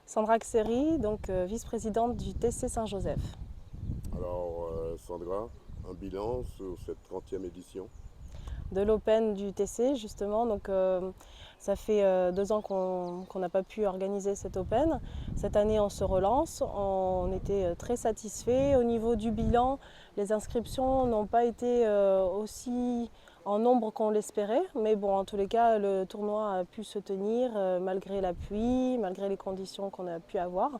Sandra Xeri, donc vice-présidente du TC Saint-Joseph. Alors, Sandra, un bilan sur cette 30e édition? De l'Open du TC justement. Donc, ça fait 2 ans qu'on n'a pas pu organiser cet Open. Cette année on se relance, on était très satisfaits. Au niveau du bilan, les inscriptions n'ont pas été aussi en nombre qu'on l'espérait, mais bon, en tous les cas le tournoi a pu se tenir malgré la pluie, malgré les conditions qu'on a pu avoir.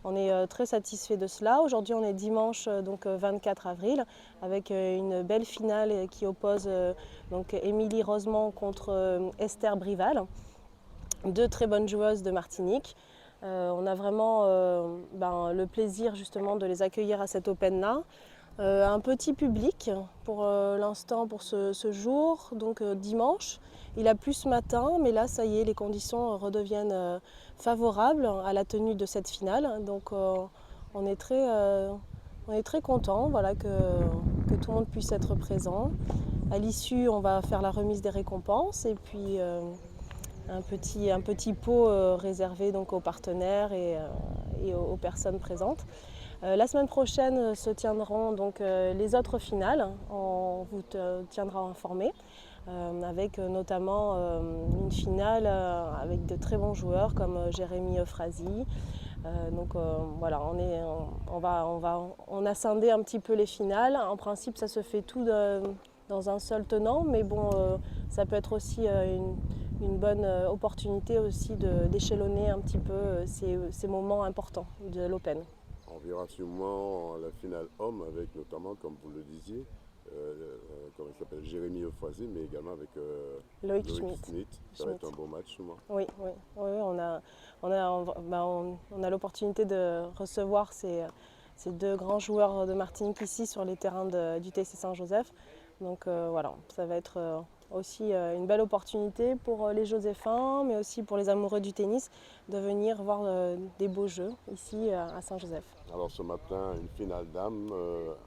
On est très satisfait de cela. Aujourd'hui on est dimanche donc 24 avril avec une belle finale qui oppose donc Émilie Rosemont contre Esther Brival, deux très bonnes joueuses de Martinique. On a vraiment le plaisir justement de les accueillir à cet Open-là. Un petit public pour l'instant pour ce jour, donc dimanche. Il a plu ce matin, mais là ça y est, les conditions redeviennent favorables à la tenue de cette finale. Donc on est très content, voilà, que tout le monde puisse être présent. À l'issue, on va faire la remise des récompenses et puis un petit pot réservé donc aux partenaires et aux personnes présentes. La semaine prochaine se tiendront donc les autres finales. On vous tiendra informé avec notamment une finale avec de très bons joueurs comme Jérémy Euphrasi. Voilà, on a scindé un petit peu les finales. En principe, ça se fait tout dans un seul tenant, mais bon, ça peut être aussi une bonne opportunité aussi d'échelonner un petit peu ces moments importants de l'Open. On verra sûrement la finale homme avec notamment, comme vous le disiez, comment il s'appelle, Jérémy Euphrasi, mais également avec Loïc Loïc Schmidt. Smith. Ça va être un beau match, sûrement. Oui, oui, oui, on a l'opportunité de recevoir ces deux grands joueurs de Martinique ici sur les terrains du TC Saint-Joseph. Donc voilà, ça va être aussi une belle opportunité pour les Joséphins, mais aussi pour les amoureux du tennis, de venir voir des beaux jeux ici à Saint-Joseph. Alors ce matin, une finale d'âme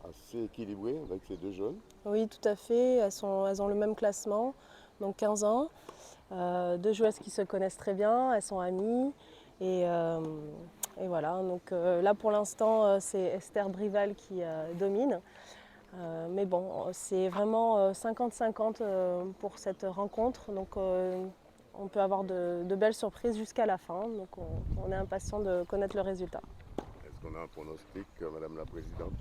assez équilibrée avec ces deux jeunes. Oui, tout à fait, elles ont le même classement, donc 15 ans. Deux joueuses qui se connaissent très bien, elles sont amies. Et, euh, et voilà, donc là pour l'instant c'est Esther Brival qui domine. Mais bon, c'est vraiment 50-50 pour cette rencontre. Donc on peut avoir de belles surprises jusqu'à la fin. Donc on est impatient de connaître le résultat. Est-ce qu'on a un pronostic, Madame la Présidente,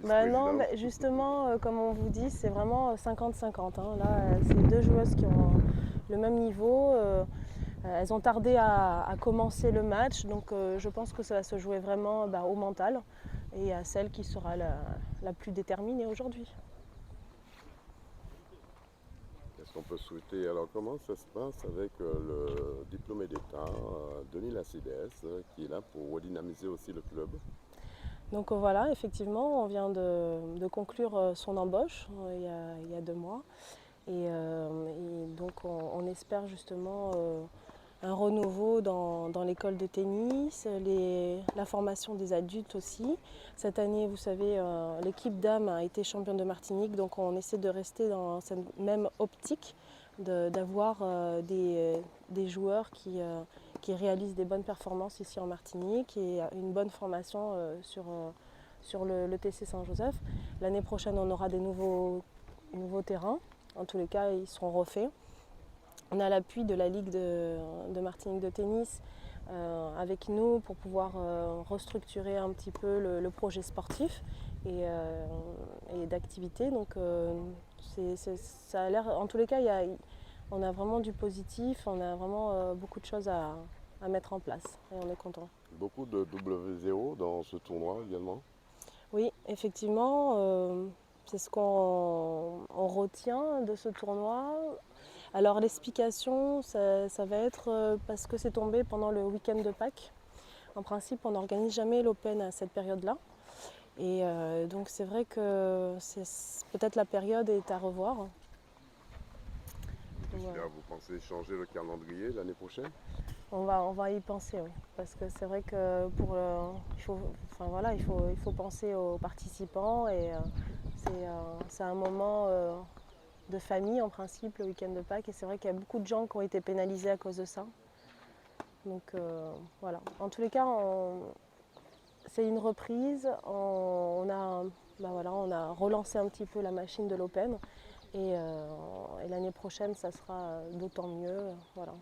la Non, vice-présidente? justement, comme on vous dit, c'est vraiment 50-50. Hein. Là, c'est deux joueuses qui ont le même niveau. Elles ont tardé à commencer le match, donc je pense que ça va se jouer vraiment au mental et à celle qui sera la plus déterminée aujourd'hui. Qu'est-ce qu'on peut souhaiter? Alors, comment ça se passe avec le diplômé d'État, Denis Lacides, qui est là pour redynamiser aussi le club? Donc voilà, effectivement, on vient de conclure son embauche il y a 2 mois. Et donc on espère justement un renouveau dans l'école de tennis, la formation des adultes aussi. Cette année, vous savez, l'équipe dames a été championne de Martinique, donc on essaie de rester dans cette même optique, d'avoir des joueurs qui réalisent des bonnes performances ici en Martinique et une bonne formation sur le TC Saint-Joseph. L'année prochaine, on aura des nouveaux terrains. En tous les cas, ils seront refaits. On a l'appui de la Ligue de Martinique de tennis avec nous pour pouvoir restructurer un petit peu le projet sportif et d'activité. Donc ça a l'air, en tous les cas, on a vraiment du positif, on a vraiment beaucoup de choses à mettre en place et on est content. Beaucoup de W0 dans ce tournoi également. Oui, effectivement, c'est ce qu'on retient de ce tournoi. Alors l'explication, ça va être parce que c'est tombé pendant le week-end de Pâques. En principe, on n'organise jamais l'Open à cette période-là. Et donc c'est vrai que peut-être la période est à revoir. Donc, voilà. Vous pensez changer le calendrier l'année prochaine? On va y penser, oui. Parce que c'est vrai que il faut penser aux participants et c'est un moment de famille en principe le week-end de Pâques et c'est vrai qu'il y a beaucoup de gens qui ont été pénalisés à cause de ça. Donc voilà. En tous les cas, c'est une reprise. On a relancé un petit peu la machine de l'Open et l'année prochaine, ça sera d'autant mieux. Voilà.